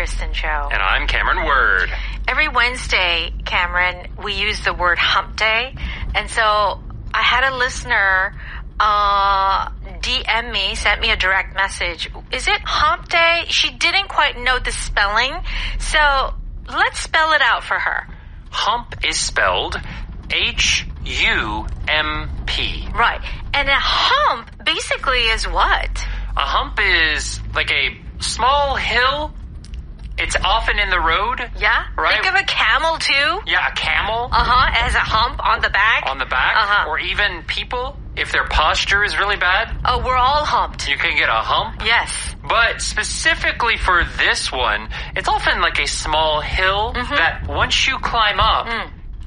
Kristen Show. And I'm Cameron Word. Every Wednesday, Cameron, we use the word hump day. And so I had a listener DM me, sent me a direct message. Is it hump day? She didn't quite know the spelling. So let's spell it out for her. Hump is spelled H-U-M-P. Right. And a hump basically is what? A hump is like a small hill. It's often in the road. Yeah? Right? Think of a camel too. Yeah, a camel. It has a hump on the back. On the back. Or even people, if their posture is really bad. Oh, we're all humped. You can get a hump. Yes. But specifically for this one, it's often like a small hill that once you climb up,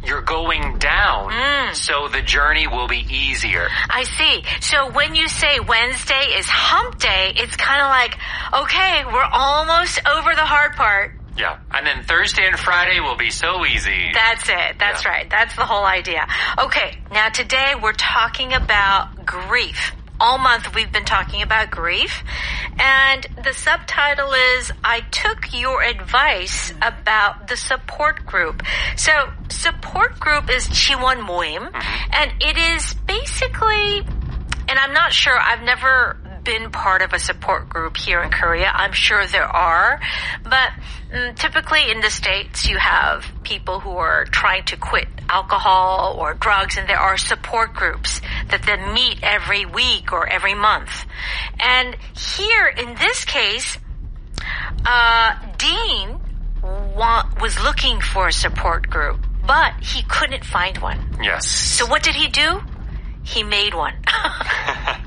you're going down, so the journey will be easier. I see. So when you say Wednesday is hump day, it's kind of like, okay, we're almost over the hard part. Yeah, and then Thursday and Friday will be so easy. That's it. That's right. That's the whole idea. Okay, now today we're talking about grief. All month we've been talking about grief, and the subtitle is I took your advice about the support group. So support group is 지원 모임, and it is basically, and I'm not sure, I've never been part of a support group here in Korea. I'm sure there are, but typically in the States you have people who are trying to quit alcohol or drugs, and there are support groups that then meet every week or every month. And here in this case, Dean was looking for a support group, but he couldn't find one. Yes. So what did he do? He made one.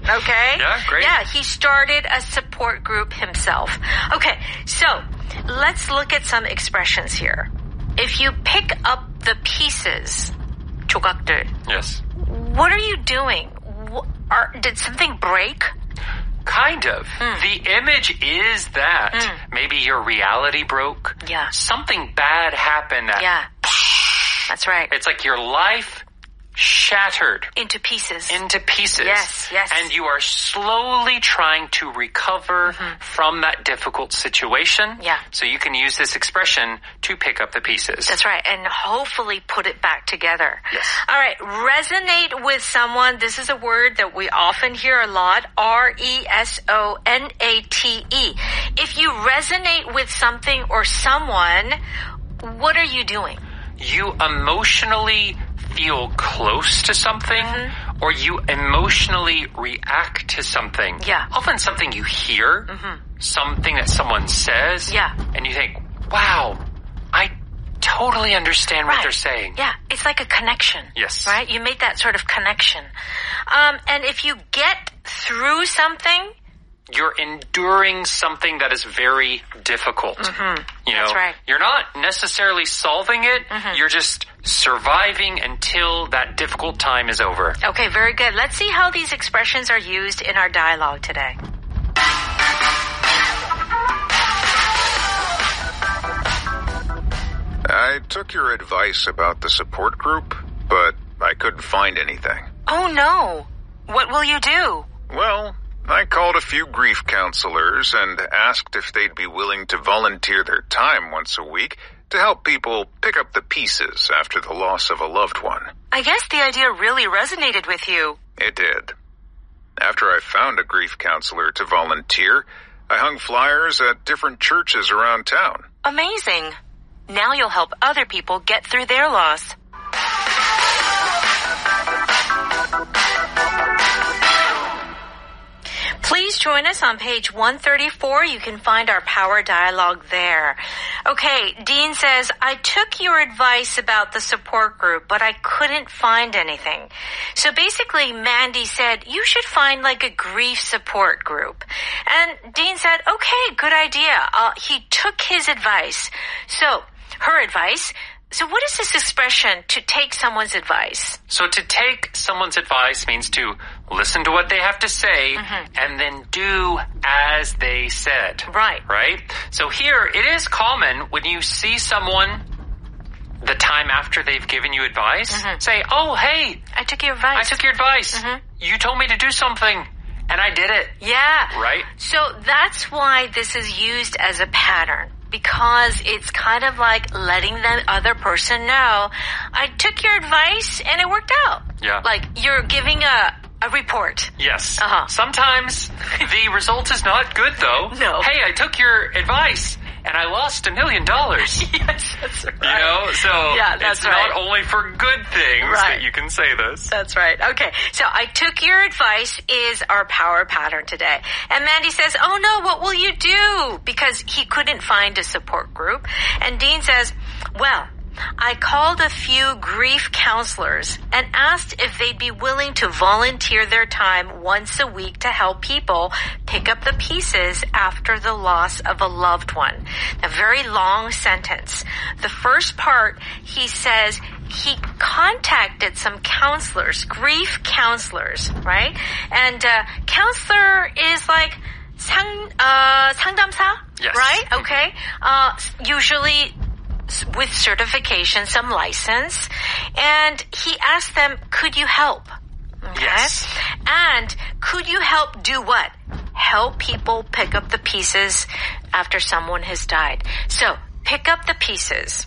Okay? Yeah, great. Yeah, he started a support group himself. Okay, so let's look at some expressions here. If you pick up the pieces, 조각들. Yes. What are you doing? Did something break? Kind of. The image is that maybe your reality broke. Yeah. Something bad happened. Yeah. That's right. It's like your life shattered. Into pieces. Into pieces. Yes, yes. And you are slowly trying to recover from that difficult situation. Yeah. So you can use this expression to pick up the pieces. That's right. And hopefully put it back together. Yes. All right. Resonate with someone. This is a word that we often hear a lot. R-E-S-O-N-A-T-E. If you resonate with something or someone, what are you doing? You emotionally feel close to something, or you emotionally react to something. Yeah. Often something you hear, something that someone says, and you think, wow, I totally understand what they're saying. Yeah, it's like a connection. Yes. Right? You make that sort of connection. And if you get through something, you're enduring something that is very difficult. You know, That's right. You're not necessarily solving it. You're just surviving until that difficult time is over. Okay, very good. Let's see how these expressions are used in our dialogue today. I took your advice about the support group, but I couldn't find anything. Oh no. What will you do? Well, I called a few grief counselors and asked if they'd be willing to volunteer their time once a week to help people pick up the pieces after the loss of a loved one. I guess the idea really resonated with you. It did. After I found a grief counselor to volunteer, I hung flyers at different churches around town. Amazing. Now you'll help other people get through their loss. Please join us on page 134. You can find our power dialogue there. Okay, Dean says, I took your advice about the support group, but I couldn't find anything. So basically, Mandy said, you should find like a grief support group. And Dean said, okay, good idea. He took his advice. So, her advice. So what is this expression, to take someone's advice? So to take someone's advice means to listen to what they have to say and then do as they said. Right. Right? So here, it is common when you see someone the time after they've given you advice, say, oh, hey, I took your advice. I took your advice. You told me to do something, and I did it. Yeah. Right? So that's why this is used as a pattern. because it's kind of like letting the other person know, I took your advice and it worked out. Yeah. Like you're giving a report. Yes. Sometimes the result is not good, though. No. Hey, I took your advice and I lost $1 million. Yes, that's right. You know, so that's it's right. not only for good things that you can say this. That's right. Okay, so I took your advice is our power pattern today. And Mandy says, oh no, what will you do? Because he couldn't find a support group. And Dean says, well, I called a few grief counselors and asked if they'd be willing to volunteer their time once a week to help people pick up the pieces after the loss of a loved one. A very long sentence. The first part, he says he contacted some counselors, grief counselors, right? And counselor is like 상담사, yes. right? Okay. Usually with certification, some license, and he asked them, could you help? Okay? Yes. And could you help do what? Help people pick up the pieces after someone has died. So, pick up the pieces.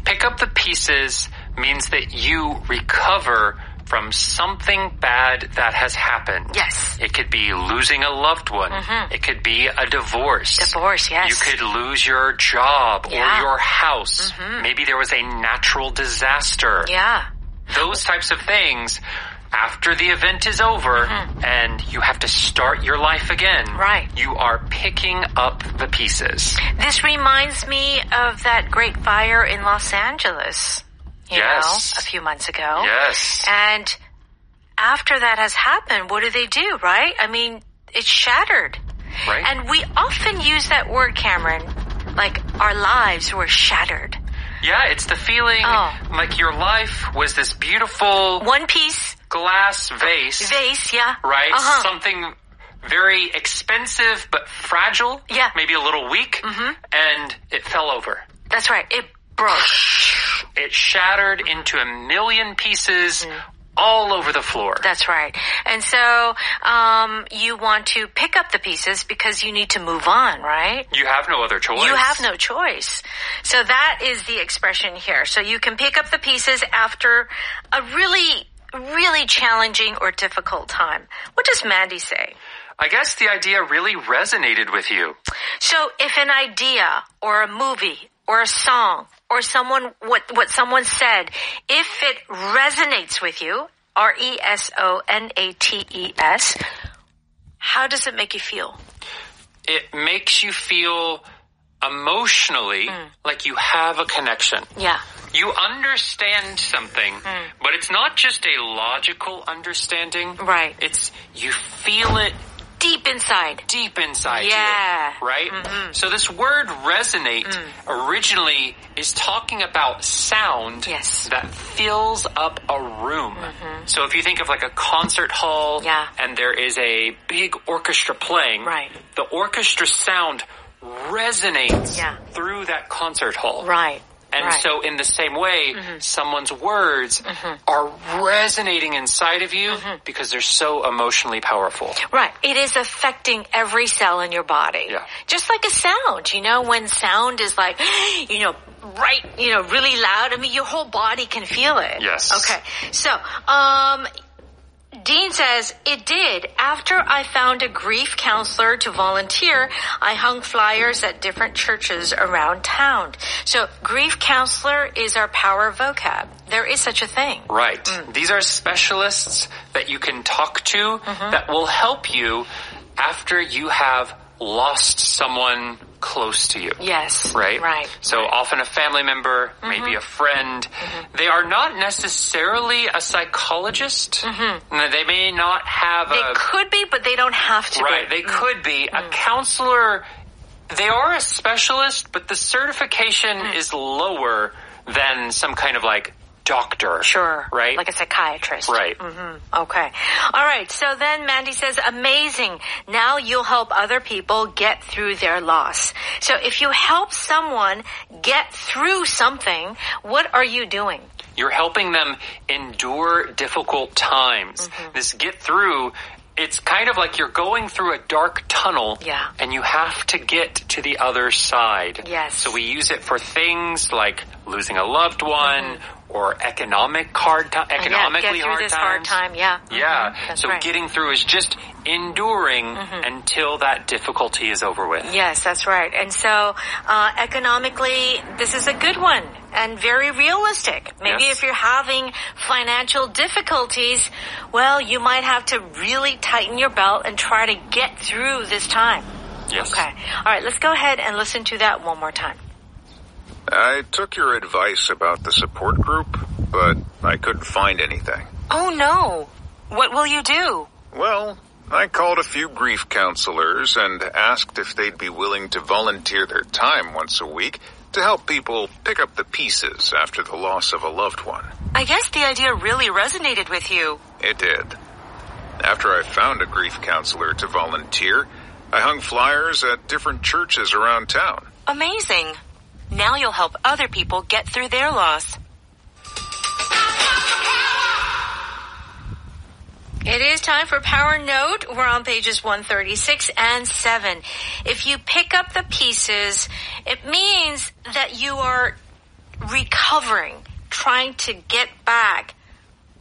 Pick up the pieces means that you recover from something bad that has happened. Yes. It could be losing a loved one. Mm-hmm. It could be a divorce. Divorce, yes. You could lose your job or your house. Mm-hmm. Maybe there was a natural disaster. Yeah. Those types of things, after the event is over and you have to start your life again, right. You are picking up the pieces. This reminds me of that great fire in Los Angeles. You know, a few months ago. Yes. And after that has happened, what do, right? I mean, it's shattered. Right. And we often use that word, Cameron, like our lives were shattered. Yeah, it's the feeling like your life was this beautiful... one piece. Glass vase. Vase, yeah. Right? Something very expensive but fragile. Yeah. Maybe a little weak. Mm-hmm. And it fell over. That's right. It broke. It shattered into 1 million pieces all over the floor. That's right. And so you want to pick up the pieces because you need to move on, right? You have no other choice. You have no choice. So that is the expression here. So you can pick up the pieces after a really, really challenging or difficult time. What does Mandy say? I guess the idea really resonated with you. So if an idea or a movie or a song or what someone said, if it resonates with you, RESONATES, how does it make you feel? It makes you feel emotionally like you have a connection. Yeah. You understand something, but it's not just a logical understanding. Right. It's you feel it deep inside. Deep inside yeah. you. Right? Mm-hmm. So this word resonate originally is talking about sound that fills up a room. Mm-hmm. So if you think of like a concert hall and there is a big orchestra playing, the orchestra sound resonates through that concert hall. Right. And so in the same way, someone's words are resonating inside of you because they're so emotionally powerful. Right. It is affecting every cell in your body. Yeah. Just like a sound, when sound is like, really loud, I mean, your whole body can feel it. Yes. Okay. So, Dean says, it did. After I found a grief counselor to volunteer, I hung flyers at different churches around town. So grief counselor is our power vocab. There is such a thing. Right. These are specialists that you can talk to that will help you after you have lost someone close to you. Yes. Right? Right. So often a family member, maybe a friend. They are not necessarily a psychologist. They may not have They could be, but they don't have to be. Right. They could be. A counselor, they are a specialist, but the certification is lower than some kind of like doctor. Sure. Right? Like a psychiatrist. Right. Okay. All right. So then Mandy says, amazing. Now you'll help other people get through their loss. So if you help someone get through something, what are you doing? You're helping them endure difficult times. This get through it's kind of like you're going through a dark tunnel and you have to get to the other side. Yes. So we use it for things like losing a loved one or economically hard times. Hard time, yeah. Yeah. That's so right. getting through is just enduring until that difficulty is over with. Yes, that's right. And so economically, this is a good one and very realistic. Maybe if you're having financial difficulties, well, you might have to really tighten your belt and try to get through this time. Yes. Okay. All right, let's go ahead and listen to that one more time. I took your advice about the support group, but I couldn't find anything. Oh, no. What will you do? Well, I called a few grief counselors and asked if they'd be willing to volunteer their time once a week to help people pick up the pieces after the loss of a loved one. I guess the idea really resonated with you. It did. After I found a grief counselor to volunteer, I hung flyers at different churches around town. Amazing. Now you'll help other people get through their loss. It is time for Power Note. We're on pages 136 and 7. If you pick up the pieces, it means that you are recovering, trying to get back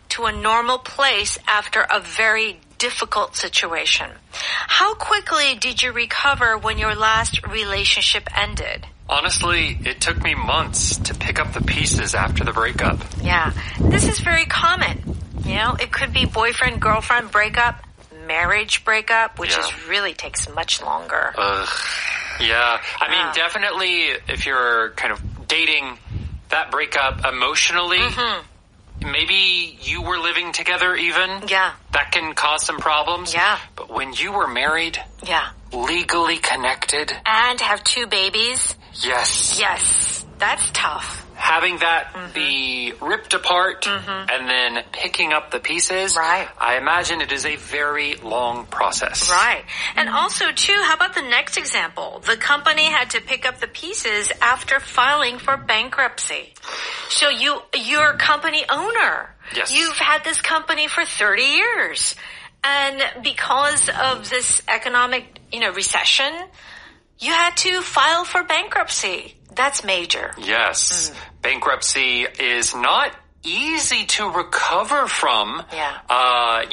to a normal place after a very difficult situation. How quickly did you recover when your last relationship ended? Honestly, it took me months to pick up the pieces after the breakup. Yeah, this is very common. You know, it could be boyfriend-girlfriend breakup, marriage breakup, which really takes much longer. Yeah, I mean, definitely if you're kind of dating that breakup emotionally, maybe you were living together even. Yeah. That can cause some problems. Yeah. But when you were married, legally connected, and have 2 babies. Yes, that's tough. Having that be ripped apart and then picking up the pieces, I imagine it is a very long process. Right. And also, too, how about the next example? The company had to pick up the pieces after filing for bankruptcy. So you're a company owner. Yes. You've had this company for 30 years. And because of this economic, recession, you had to file for bankruptcy. That's major. Yes. Bankruptcy is not easy to recover from. Yeah.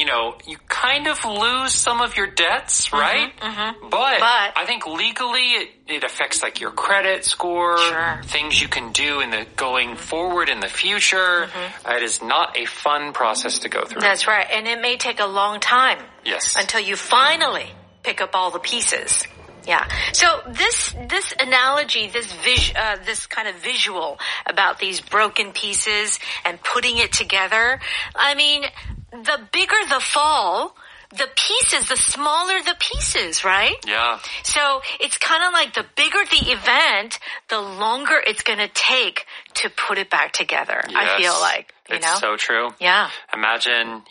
You kind of lose some of your debts, right? But I think legally it affects like your credit score, things you can do in the going forward in the future. It is not a fun process to go through. That's right. And it may take a long time. Yes. Until you finally pick up all the pieces. Yeah. So this analogy, this kind of visual about these broken pieces and putting it together, I mean, the bigger the fall, the pieces, the smaller the pieces, right? Yeah. So it's kind of like the bigger the event, the longer it's going to take to put it back together. Yes. I feel like, It's so true. Yeah. Imagine,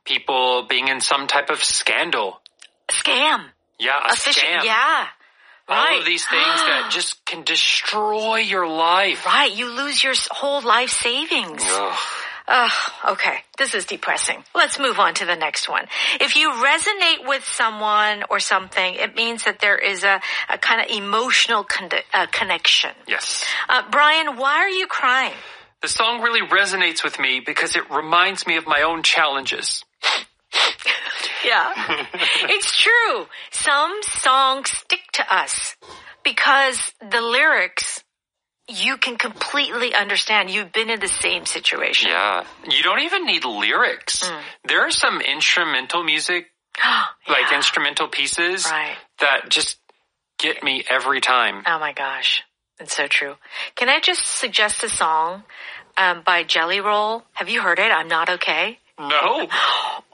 people being in some type of scandal. Scam. Yeah, a scam. Yeah. Right. All of these things that just can destroy your life. Right. You lose your whole life savings. Okay. This is depressing. Let's move on to the next one. If you resonate with someone or something, it means that there is a kind of emotional connection. Yes. Brian, why are you crying? The song really resonates with me because it reminds me of my own challenges. Yeah, it's true. Some songs stick to us because the lyrics you can completely understand. You've been in the same situation. Yeah, you don't even need lyrics. There are some instrumental music, like instrumental pieces that just get me every time. Oh my gosh, it's so true. Can I just suggest a song by Jelly Roll? Have you heard it? I'm Not Okay. No.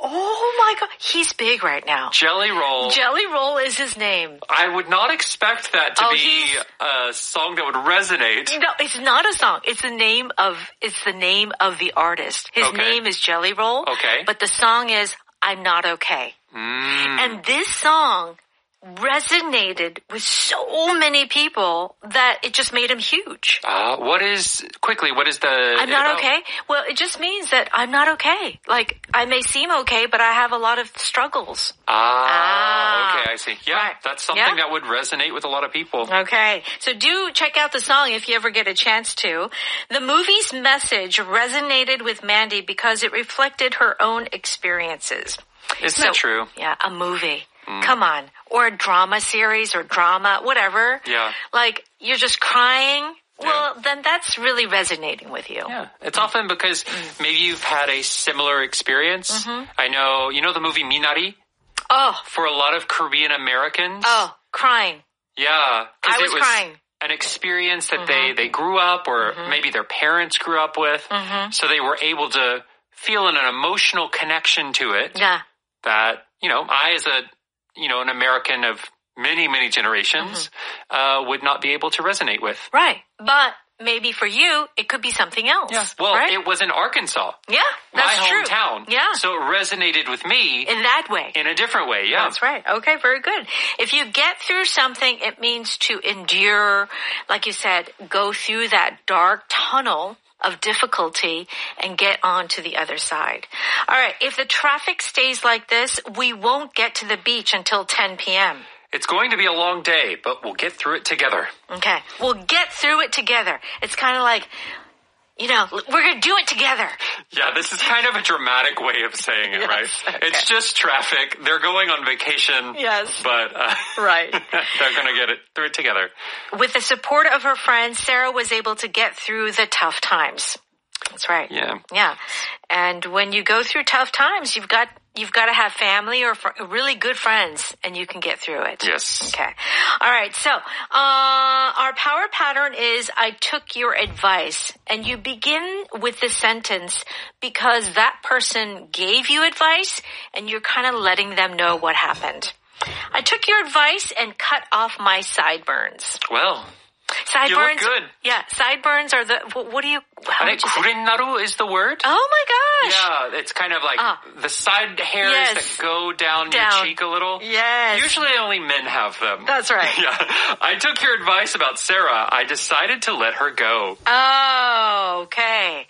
Oh my God. He's big right now. Jelly Roll. Jelly Roll is his name. I would not expect that to be a song that would resonate. No, it's not a song. It's the name of the artist. His name is Jelly Roll. Okay. But the song is I'm Not Okay. And this song resonated with so many people that it just made him huge. What is the... I'm not okay? Well, it just means that I'm not okay. Like, I may seem okay, but I have a lot of struggles. Okay, I see. Yeah, right. That's something that would resonate with a lot of people. Okay, so do check out the song if you ever get a chance to. The movie's message resonated with Mandy because it reflected her own experiences. Isn't that true? Yeah, a movie. Come on. Or a drama series or drama, whatever. Yeah. Like, you're just crying. Well, then that's really resonating with you. Yeah. It's often because maybe you've had a similar experience. I know, you know the movie Minari? Oh. For a lot of Korean Americans. Oh, crying. Yeah. I was crying. An experience that they grew up or maybe their parents grew up with. So they were able to feel an emotional connection to it. Yeah. That, I as an American of many, many generations, would not be able to resonate with. Right. But maybe for you, it could be something else. Yeah. Well, right? It was in Arkansas. Yeah, that's my true. hometown. Yeah. So it resonated with me. In that way. In a different way, yeah. That's right. Okay, very good. If you get through something, it means to endure, like you said, go through that dark tunnel of difficulty and get on to the other side. All right, if the traffic stays like this, we won't get to the beach until 10 p.m. It's going to be a long day, but we'll get through it together. Okay, we'll get through it together. It's kind of like, we're going to do it together. Yeah, this is kind of a dramatic way of saying it, right? Okay. It's just traffic. They're going on vacation. Yes. But right. They're going to get it through it together. With the support of her friends, Sarah was able to get through the tough times. That's right. Yeah. Yeah. And when you go through tough times, you've got to have family or really good friends, and you can get through it. Yes. Okay. All right. So, our power pattern is I took your advice, and you begin with the sentence because that person gave you advice, and you're kind of letting them know what happened. I took your advice and cut off my sideburns. Well, sideburns. You look good. Yeah, sideburns are what do you? How I think kurennaru is the word. Oh my gosh! Yeah, it's kind of like the side hairs that go down your cheek a little. Yes. Usually only men have them. That's right. Yeah. I took your advice about Sarah. I decided to let her go. Oh, okay.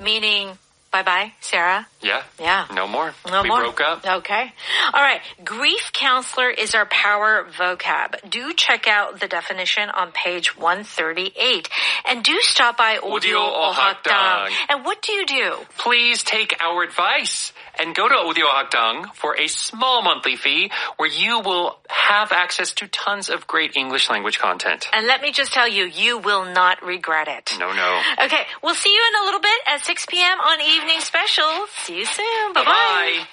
Meaning, bye-bye, Sarah? Yeah. Yeah. No more. We broke up. Okay. All right. Grief counselor is our power vocab. Do check out the definition on page 138. And do stop by Audio Ohakdang. And what do you do? Please take our advice and go to Audio Ohakdang for a small monthly fee where you will have access to tons of great English language content. And let me just tell you, you will not regret it. No. Okay. We'll see you in a little bit at 6 p.m. on Evening Special. See you soon. Bye-bye. Bye-bye.